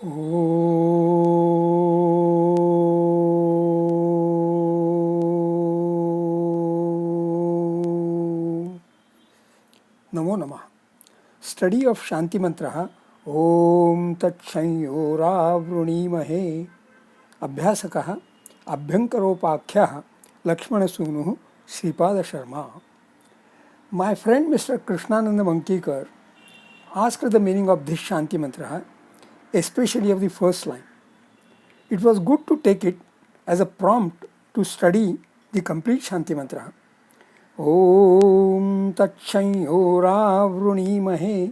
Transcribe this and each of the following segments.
नमो नमः. Study of Shanti Mantra. Om Tat Shanyora-vruणीमहे. Abhyasakah Abhyankaropakhya Lakshmana-sunuh Sripada Sharma. My friend Mr. Krishnananda Mankikar asked the meaning of this Shanti Mantra, especially of the first line. It was good to take it as a prompt to study the complete Shanti Mantra. Om Tat Shanyora-vruणीमहे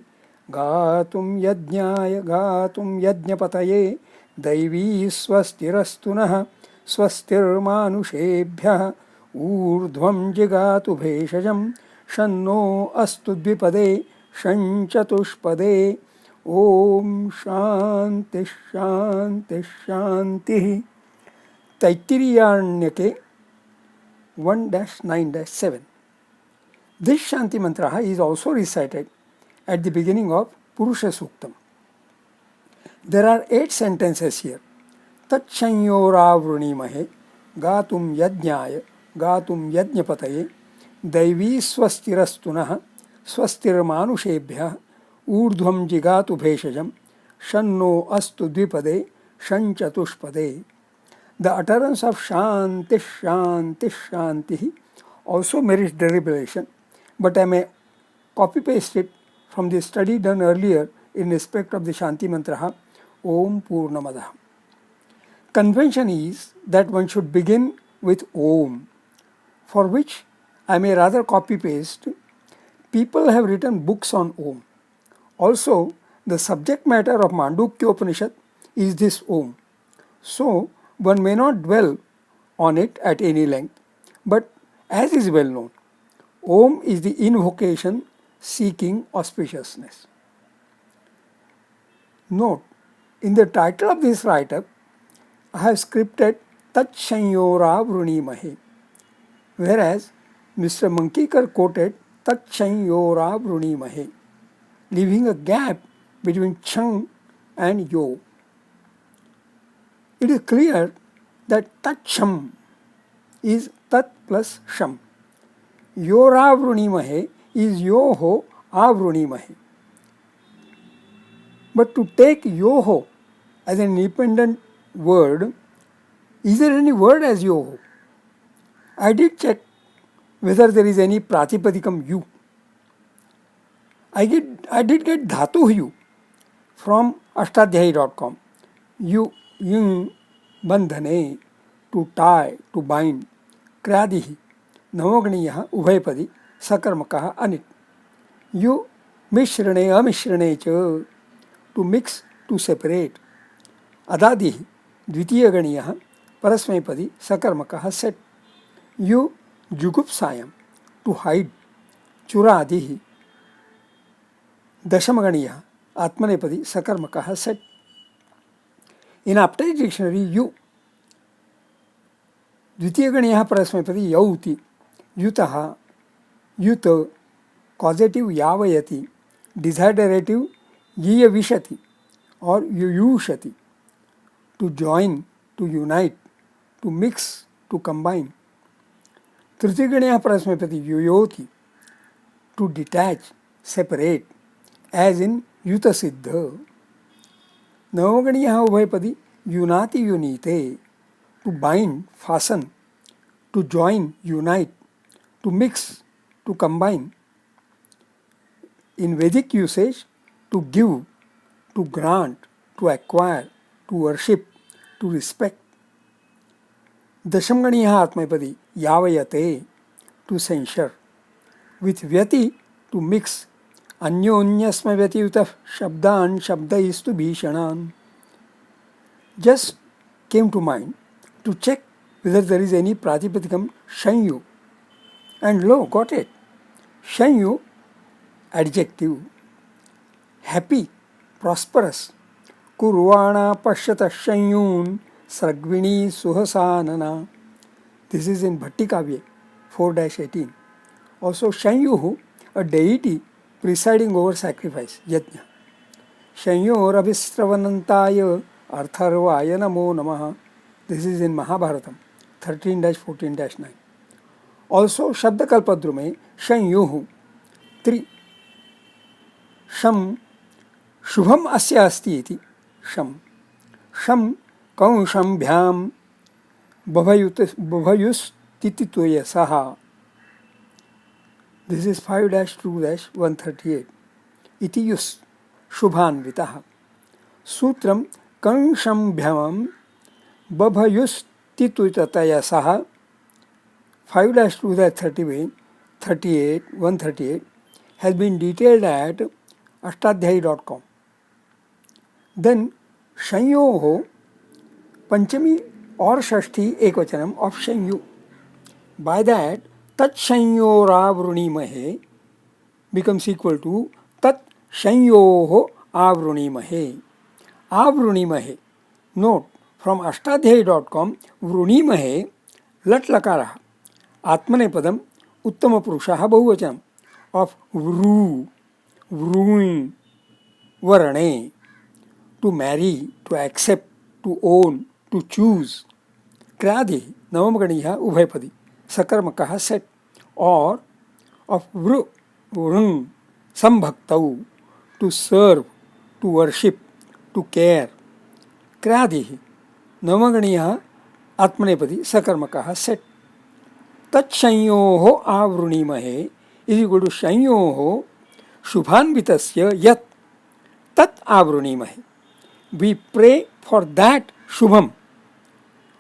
गातुं यज्ञाय गातुं यज्ञपतये दैवी स्वस्तिरस्तु नः स्वस्तिर्मानुषेभ्यः ऊर्ध्वं जिगातु भेषजं शन्नो अस्तु द्विपदे शञ्चतुष्पदे. ओम शांति शांति शांति. तैत्तिरीयारण्यके 1-9-7. This Shanti Mantra is also recited at the beginning of Purusha Suktam. There are 8 sentences here. Tat Shanyora-vruणीमहे gatum yajñaya gatum yajñapataye दैवी स्वस्तिरस्तु नः स्वस्तिर्मानुषेभ्यः ऊर्ध्वं जिगातु भेषजं शन्नो अस्तु द्विपदे शञ्चतुष्पदे. The utterance of Shanti Shanti Shanti also merits deliberation, but I may copy-paste it from the study done earlier in respect of the Shanti Mantra, Om Purnamadah. Convention is that one should begin with Om, for which I may rather copy-paste. People have written books on Om. Also, the subject matter of Mandukya Upanishad is this Om. So, one may not dwell on it at any length, but as is well known, Om is the invocation seeking auspiciousness. Note, in the title of this write-up, I have scripted Tat Shanyora-vruणीमहे, whereas Mr. Mankikar quoted Tat Shanyora-vruणीमहे, leaving a gap between Chang and Yo. It is clear that Tat Sham is Tat plus Sham. Yora-vruणीमहे is Yoho Avruणीमहे. But to take Yoho as an independent word, is there any word as Yoho? I did check whether there is any Pratipadikam U. I did get Dhatu U from ashtadhyayi.com. U, yung, bandhane, to tie, to bind, kriyadihi, navogniyaha, ubhayapadi, sakarmakaha, anit. You, mishrane, amishrane cha, to mix, to separate. Adadihi, dvitiyaganiyaha, parasmaipadi, sakarmakaha, set. You, jugupsayam, to hide. Churadihi, dashamaganiyaha, atmanepadi, sakarmakaha, set. In Aptari dictionary, you, dvitiyaganiyaha, parasmaipadi, yauti, yutaha, yuta, causative yavayati, desiderative yiyavishati or yuyushati, to join, to unite, to mix, to combine. Tritiyaganiyaha parasmaipadi yuyoti, to detach, separate, as in yuta siddha. Navaganiyaha ubhayapadi yunati yunite, to bind, fasten, to join, unite, to mix, to combine. In Vedic usage, to give, to grant, to acquire, to worship, to respect. Dashamganiyaha atmaipadi yavayate, to censure. With vyati, to mix. Anyonyasma vyatiyutah shabdan shabdaistu bhishanan. Just came to mind to check whether there is any Pratipadikam Shanyu. And lo, got it. Shanyu, adjective. Happy, prosperous. Kurvana pashyata shanyun sargvini suhasanana. This is in Bhattikavya 4-18. Also Shanyuhu, a deity presiding over sacrifice, yajna. शंयोरभिस्रवन्ताय अर्थर्वाय नमो नमः. This is in Mahabharatam 13-14-9. Also Shabdakalpadru में शंयुः 3 शम शुभम अस्य अस्ति इति शम शम कंशंभ्याम बभयुस्तितितोयसः. This is 5-2-138. इति युस् शुभान्वितः. सूत्रम कंशंभ्याम बभयुस्तितितोयसः 5-2-138 has been detailed at ashtadhyayi.com. Then शंयोः पंचमी और षष्ठी एकवचनम of शंयु. By that तत्संयोरावृणीमहे becomes equal to तत् संयोः आवृणीमहे. आवृणीमहे. Note from ashtadhyayi.com वृणीमहे लट लकारः आत्मनेपदम उत्तम पुरुषः बहुवचनम of वृ वृणि वर्णे. To marry, to accept, to own, to choose. क्रादि नवमगणीयः उभयपदी सकर्मकः set or of वृ वृङ् संभक्तौ to serve, to worship, to care. क्रादिः नवमगणीयः आत्मनेपदी सकर्मकः set. तत्संयोः आवृणीमहे इज इक्वल टू संयोः शुभान्वितस्य यत् तत् आवृणीमहे. We pray for that shubham.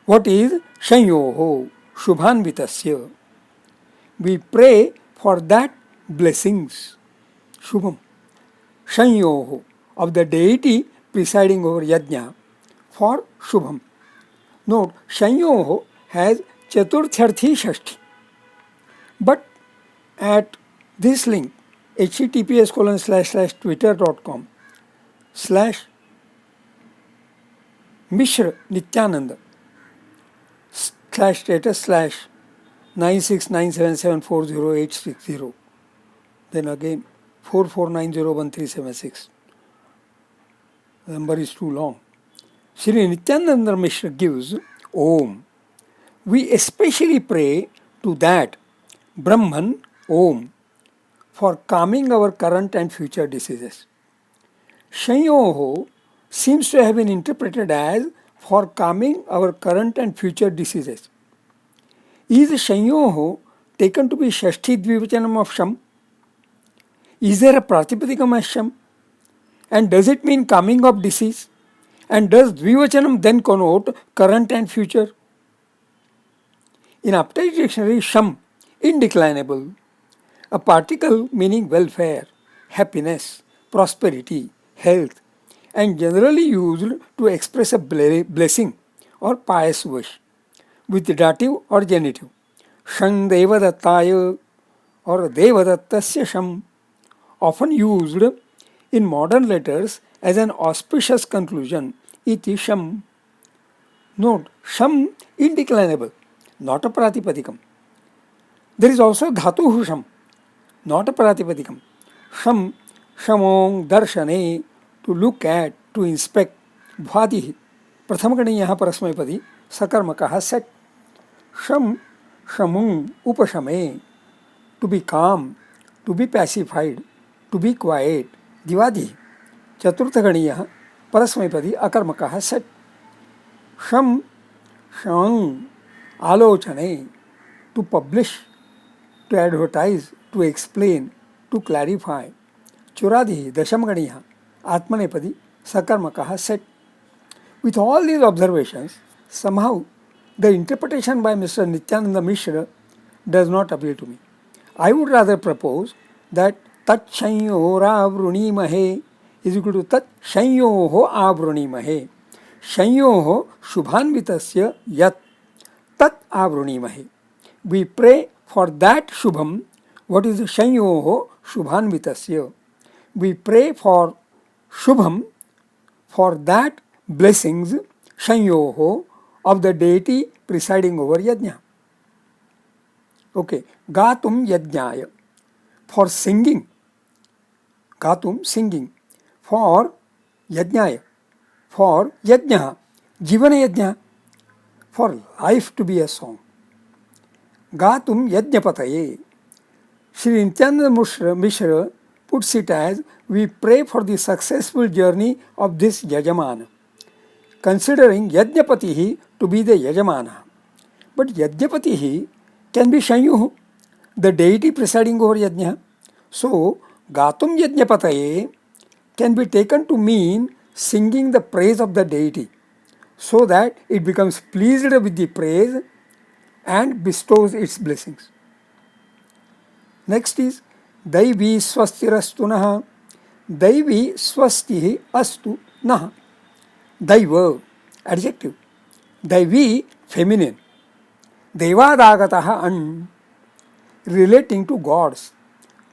What is Shanyoho Shubhanvitasya? We pray for that blessings. Shubham. Shanyoho of the deity presiding over Yajna for Shubham. Note, Shanyoho has Chaturthyarthi Shashti. But at this link, https://twitter.com/Mishra Nityananda /status/969774080. Then again 44901376. The number is too long. Shri Nityananda Mishra gives Om. We especially pray to that Brahman Om for calming our current and future diseases. Shanyoho seems to have been interpreted as for calming our current and future diseases. Is Shanyoho taken to be Shashti Dvivachanam of Sham? Is there a Pratipadikam as Sham? And does it mean calming of disease? And does Dvivachanam then connote current and future? In Update Dictionary, Sham, indeclinable, a particle meaning welfare, happiness, prosperity, health, and generally used to express a blessing or pious wish, with dative or genitive. Shang Devadattaya or Devadattasya Sham, often used in modern letters as an auspicious conclusion, iti Sham. Note, Sham indeclinable, not a Pratipadikam. There is also Dhatuhu Sham, not a Pratipadikam. Sham, Shamong, Darshane, to look at, to inspect. Bhadihi, Prathamaghaniyah Parasmaipadi, Sakarmakaha set. Sham, Shamung, Upashame, to be calm, to be pacified, to be quiet. Divadihi, Chaturthaganiyah Parasmaipadi, Akarmakaha set. Sham, Shang, Alochane, to publish, to advertise, to explain, to clarify. Churadihi, Dashamaghaniyah Atmanepadi, Sakarmakaha set. With all these observations, somehow the interpretation by Mr. Nityananda Mishra does not appeal to me. I would rather propose that Tat Shanyora Vrunimahe is equal to Tat Shanyoho Avrunimahe. Shanyoho Shubhanvitasya Yat Tat Avrunimahe. We pray for that Shubham. What is Shanyoho Shubhanvitasya? We pray for Shubham, for that blessings, Shanyoho, of the deity presiding over Yajna. Okay, Gatum Yajnaya, for singing. Gatum, singing. For yajnaya, for yajna, jivana yajna, for life to be a song. Gatum yajnapataye. Sri Nityananda Mishra puts it as, we pray for the successful journey of this Yajamana, considering Yajnapatihi to be the Yajamana. But Yajnapatihi can be Shanyuhu, the deity presiding over Yajna. So, Gatum Yajnapataye can be taken to mean singing the praise of the deity, so that it becomes pleased with the praise and bestows its blessings. Next is Daivi Swastirastu Naha. Daivi Swasti Astu Naha. Daiva, adjective. Daivi, feminine. Devadagataha, an, relating to gods,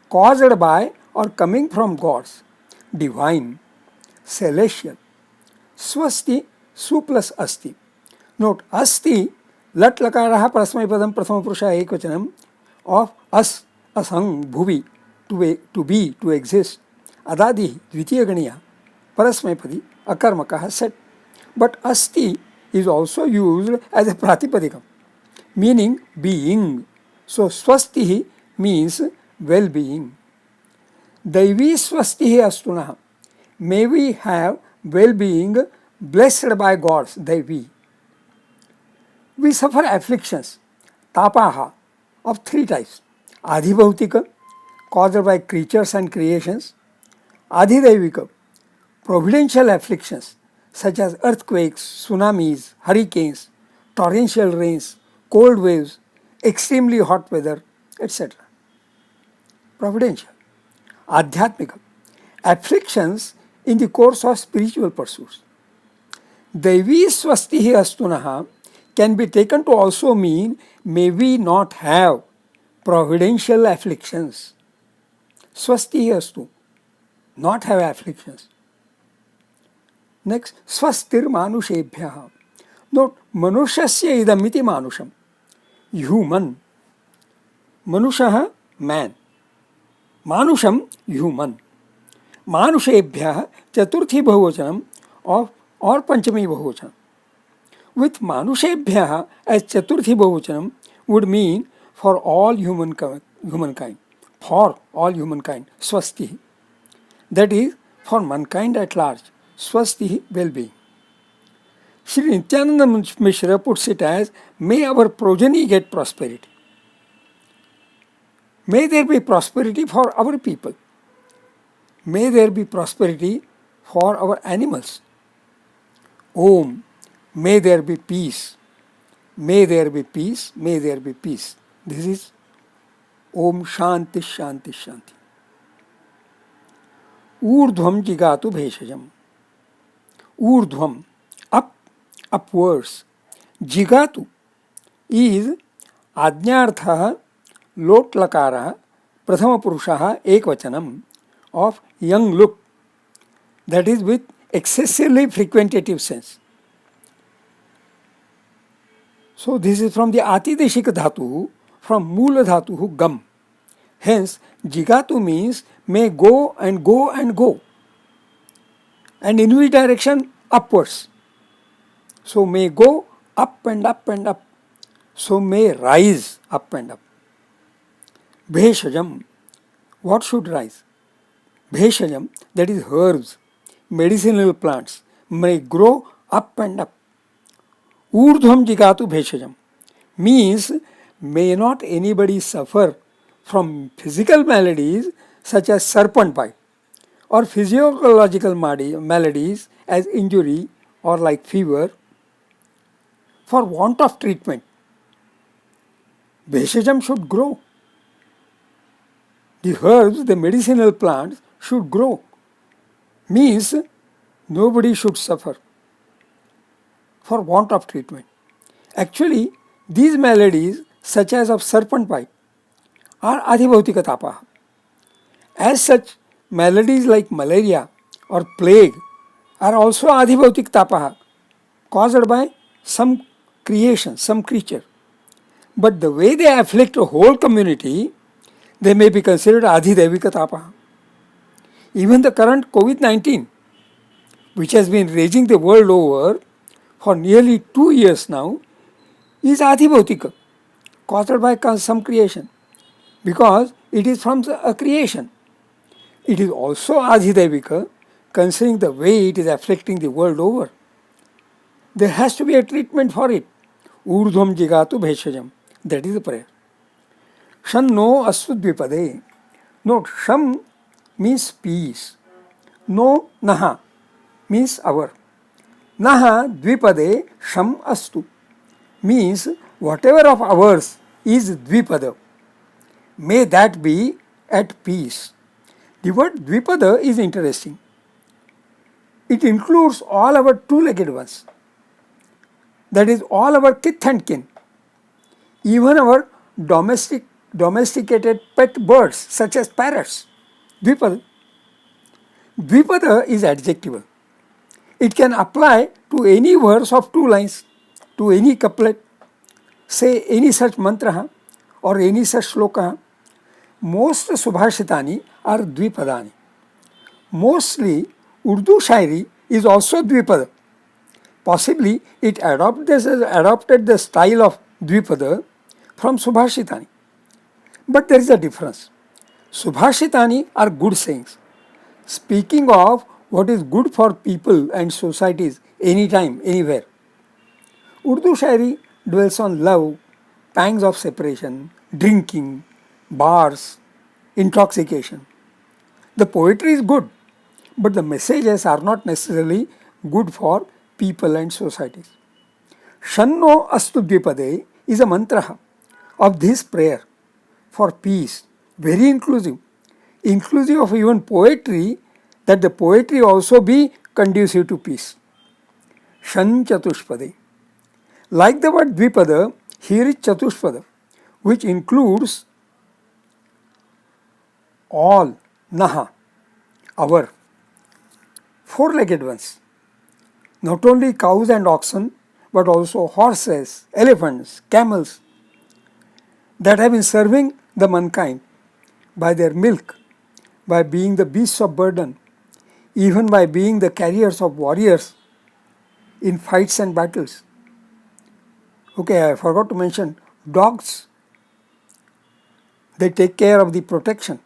caused by or coming from gods, divine, celestial. Swasti, su plus asti. Note, asti, lat lakaraha prasmaipadam prathama purusha ekvachanam of as, asang, bhuvi, to be, to exist. Adadi, dvitiya ganiya, parasmaipadi, akarmakaha, set. But asti is also used as a pratipadikam, meaning being. So swastihi means well-being. Daivi swastihi astunaha. May we have well-being blessed by gods, Daivi. We suffer afflictions, tapaha, of three types. Adhibhautika, caused by creatures and creations. Adhidaivika, providential afflictions such as earthquakes, tsunamis, hurricanes, torrential rains, cold waves, extremely hot weather, etc. Providential. Adhyatmika, afflictions in the course of spiritual pursuits. Daivi swastihi astunaha can be taken to also mean, may we not have providential afflictions. Swastihi astu, not have afflictions. Next, swastir manushebhyaha. Note, manushasya idamiti manusham. Human. Manushaha, man. Manusham, human. Manushebhyaha, chaturthi bahuvachanam of or panchami bahuvachanam. With manushebhyaha as chaturthi bahuvachanam would mean for all humankind. For all humankind. Swasti. That is, for mankind at large. Swasti, well-being. Sri Nityananda Mishra puts it as, may our progeny get prosperity. May there be prosperity for our people. May there be prosperity for our animals. Om, may there be peace. May there be peace. May there be peace. This is Om Shanti Shanti Shanti. Urdhvam jigatu bheshajam. Urdhvam, up, upwards. Jigatu is Ajnartha lot lakara prathama purushaha ekvachanam of young look, that is with excessively frequentative sense. So this is from the Atideshika dhatu, from Mula dhatu gam. Hence, jigatu means may go and go and go. And in which direction? Upwards. So may go up and up and up. So may rise up and up. Bheshajam. What should rise? Bheshajam, that is herbs, medicinal plants, may grow up and up. Urdhvam jigatu bheshajam means may not anybody suffer from physical maladies such as serpent bite, or physiological maladies as injury or like fever, for want of treatment. Bheshajam should grow. The herbs, the medicinal plants should grow. Means nobody should suffer for want of treatment. Actually, these maladies such as of serpent bite are adhibhautika tapaha. As such, maladies like malaria or plague are also adhibhautik tapaha, caused by some creation, some creature. But the way they afflict a whole community, they may be considered adhidevika tapaha. Even the current COVID-19, which has been raging the world over for nearly 2 years now, is Adhibhautika, caused by some creation, because it is from a creation. It is also Adhidevika, considering the way it is afflicting the world over. There has to be a treatment for it. Urdhvam jigatu bheshajam. That is the prayer. Shanno asudvipade. Note, Sham means peace. No Naha means our. Naha dvipade Sham astu means whatever of ours is dvipada. May that be at peace. The word dvipada is interesting. It includes all our two-legged ones. That is, all our kith and kin. Even our domesticated pet birds such as parrots. Dvipada. Dvipada is adjectival. It can apply to any verse of 2 lines, to any couplet, say any such mantra or any such shloka. Most subhashitani are dvipadani. Mostly Urdu shairi is also dvipada. Possibly it adopted the style of dvipada from subhashitani. But there is a difference. Subhashitani are good sayings, speaking of what is good for people and societies anytime, anywhere. Urdu shairi dwells on love, pangs of separation, drinking, bars, intoxication. The poetry is good, but the messages are not necessarily good for people and societies. Shanno astu dvipade is a mantra of this prayer for peace, very inclusive of even poetry, that the poetry also be conducive to peace. Shan Chatushpade. Like the word dvipada, here is Chatushpada, which includes all, Naha, our, 4-legged ones. Not only cows and oxen, but also horses, elephants, camels, that have been serving the mankind by their milk, by being the beasts of burden, even by being the carriers of warriors in fights and battles. Okay, I forgot to mention dogs. They take care of the protection.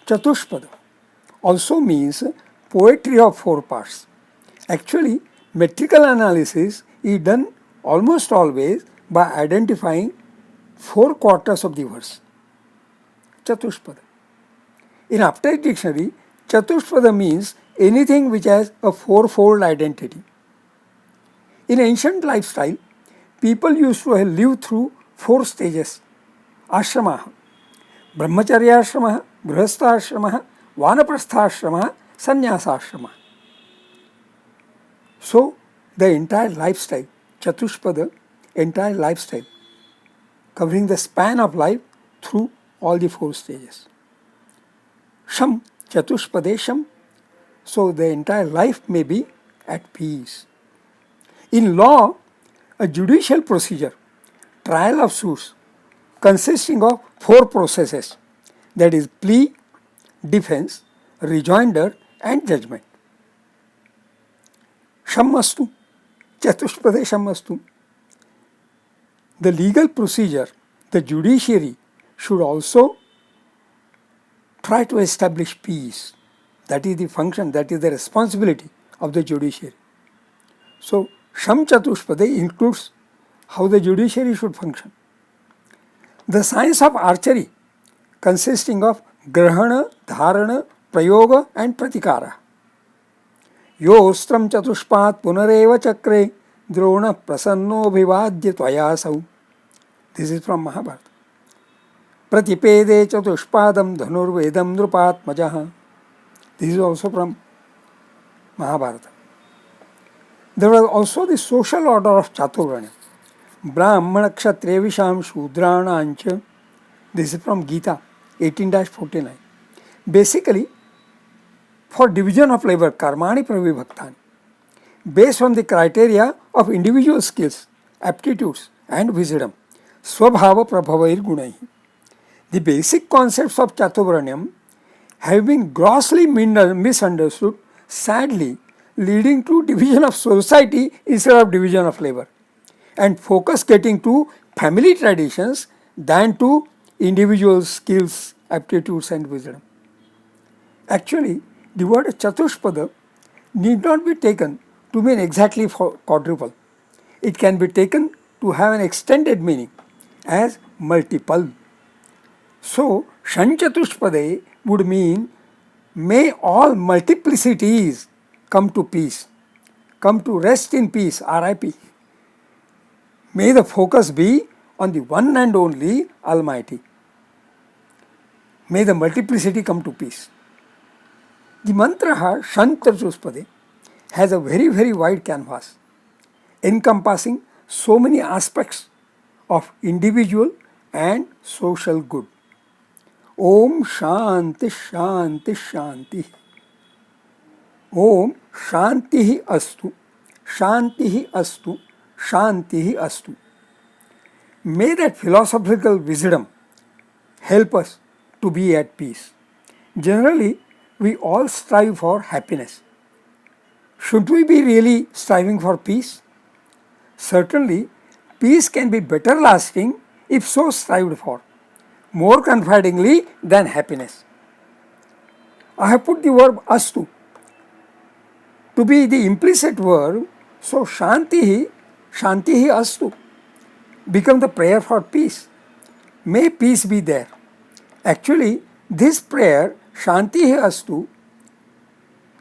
Chatushpada also means poetry of 4 parts. Actually, metrical analysis is done almost always by identifying 4 quarters of the verse. Chatushpada. In Updike Dictionary, Chatushpada means anything which has a 4-fold identity. In ancient lifestyle, people used to live through 4 stages. Ashrama, Brahmacharya Ashrama, Grihastha Ashrama, Vanaprastha Ashrama, Sannyasa Ashrama. So, the entire lifestyle, Chatushpada, entire lifestyle, covering the span of life through all the 4 stages. Sham, Chatushpade Sham, so the entire life may be at peace. In law, a judicial procedure, trial of suits, consisting of 4 processes, that is plea, defense, rejoinder and judgment. Shammastu, Chatushpade Shammastu. The legal procedure, the judiciary, should also try to establish peace. That is the function, that is the responsibility of the judiciary. So, Sham Chatushpade includes how the judiciary should function. The science of archery, consisting of Grahana, Dharana, Prayoga and Pratikara. Yostram Chatushpat Punareva Chakre Drona Prasanno Bhivadya Tvayasau. This is from Mahabharata. Pratipede Chatushpadam Dhanurvedam Drupatmajaha. This is also from Mahabharata. There was also the social order of Chaturvanya. Brahmana Kshatriya Visham Shudrana Ancha. This is from Gita 18-49. Basically, for division of labor, Karmani Pravibhaktani, based on the criteria of individual skills, aptitudes and wisdom, Swabhava Prabhavair Gunai. The basic concepts of Chaturvanyam have been grossly misunderstood, sadly leading to division of society instead of division of labor, and focus getting to family traditions than to individual skills, aptitudes and wisdom. Actually, the word Chatushpada need not be taken to mean exactly quadruple. It can be taken to have an extended meaning as multiple. So, Shanchatushpade would mean may all multiplicities come to peace, come to rest in peace, RIP. May the focus be on the one and only Almighty. May the multiplicity come to peace. The mantra Shanchatushpade has a very wide canvas, encompassing so many aspects of individual and social good. Om Shanti Shanti Shanti. Om Shanti Astu. Shanti Astu. Shanti Astu. May that philosophical wisdom help us to be at peace. Generally, we all strive for happiness. Should we be really striving for peace? Certainly, peace can be better lasting if so strived for, more confidingly than happiness. I have put the verb astu to be the implicit verb, so shantihi astu become the prayer for peace. May peace be there. Actually, this prayer, shantihi astu,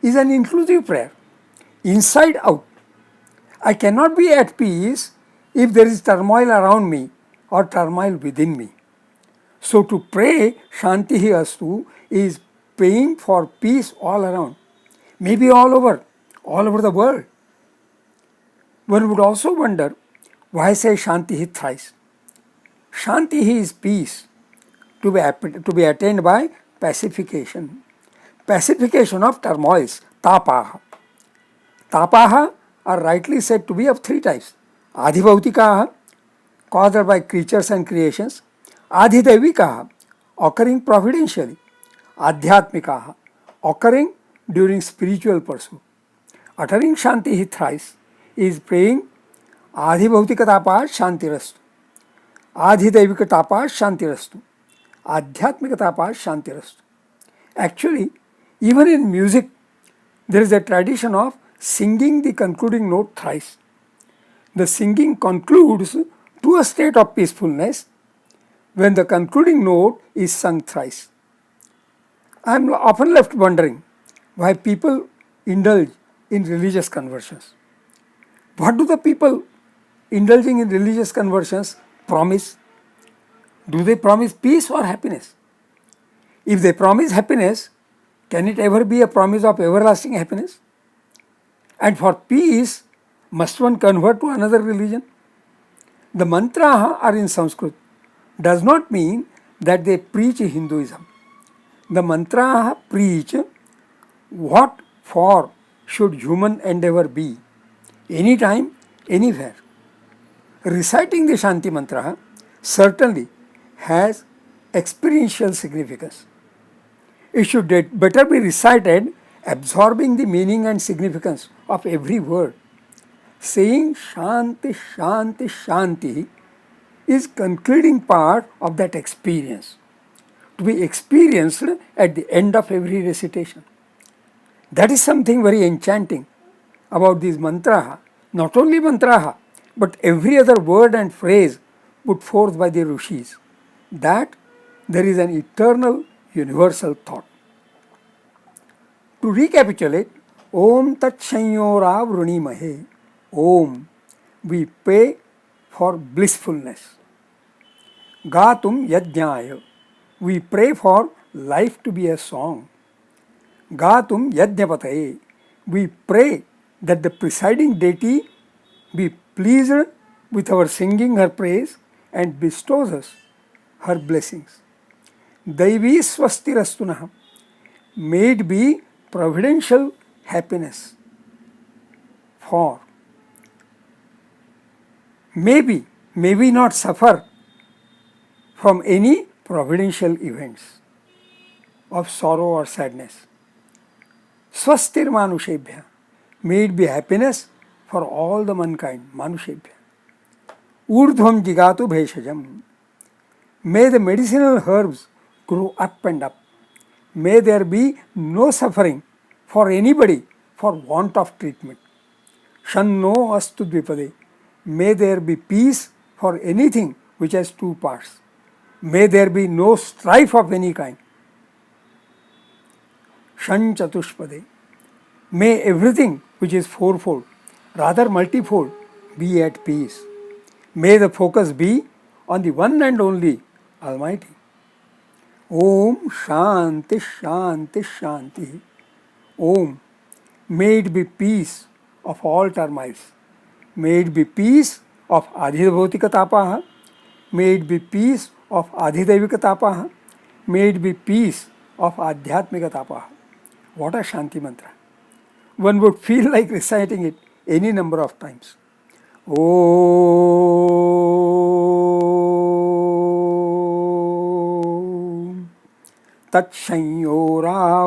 is an inclusive prayer, inside out. I cannot be at peace if there is turmoil around me or turmoil within me. So to pray Shantihi Astu is praying for peace all around, maybe all over the world. One would also wonder why say Shantihi thrice. Shantihi is peace to be attained by pacification. Pacification of turmoils, tapaha. Tapaha are rightly said to be of three types. Adhibhautikaha, caused by creatures and creations. Adhidevikaha, occurring providentially. Adhyatmikaha, occurring during spiritual pursuit. Uttering Shanti thrice is praying Adhibhautika tapas Shantirastu, Adhidevika tapas Shantirastu, Adhyatmika tapas Shantirastu. Actually, even in music, there is a tradition of singing the concluding note thrice. The singing concludes to a state of peacefulness when the concluding note is sung thrice. I am often left wondering why people indulge in religious conversions. What do the people indulging in religious conversions promise? Do they promise peace or happiness? If they promise happiness, can it ever be a promise of everlasting happiness? And for peace, must one convert to another religion? The mantras are in Sanskrit. Does not mean that they preach Hinduism. The mantras preach what for should human endeavor be, anytime, anywhere. Reciting the Shanti mantra certainly has experiential significance. It should better be recited absorbing the meaning and significance of every word. Saying Shanti, Shanti, Shanti is concluding part of that experience, to be experienced at the end of every recitation. That is something very enchanting about these mantraha. Not only mantraha, but every other word and phrase put forth by the rishis, that there is an eternal universal thought. To recapitulate, Om Tat Shanyora Vrunimahe. Om, we pray for blissfulness. Gatum Yajnaya, we pray for life to be a song. Gatum Yajnapataye, we pray that the presiding deity be pleased with our singing her praise and bestows us her blessings. Daivi Swastirastunaha, may it be providential happiness. For may we not suffer from any providential events. of sorrow or sadness. Swastir Manushebhya. May it be happiness for all the mankind. Manushebhya. Urdhvam Jigatu Bheshajam. May the medicinal herbs grow up and up. May there be no suffering for anybody for want of treatment. Shanno astu dvipade. May there be peace for anything which has two parts. May there be no strife of any kind. Shan chatushpade. May everything which is fourfold, rather multifold, be at peace. May the focus be on the one and only Almighty. Om Shanti Shanti Shanti. Om. May it be peace of all turmoils. May it be peace of Adhidabhautika Tapaha. May it be peace of Adhidevika Tapaha. May it be peace of Adhyatmika Tapaha. What a Shanti mantra. One would feel like reciting it any number of times. Om Tatshanyora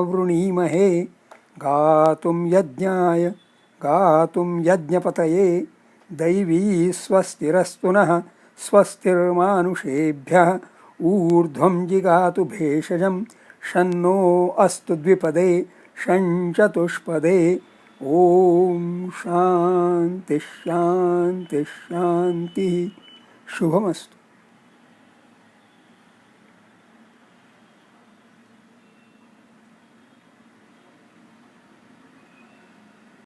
Gatum Yajnaya Gatum Yajnapataye Daivi Swastirastunah Swastirmanushebhyah Urdhvam Jigatu Bheshajam Shanno Astu Dvipade Shanchatushpade. Om Shanti Shanti Shanti. Shubhamastu.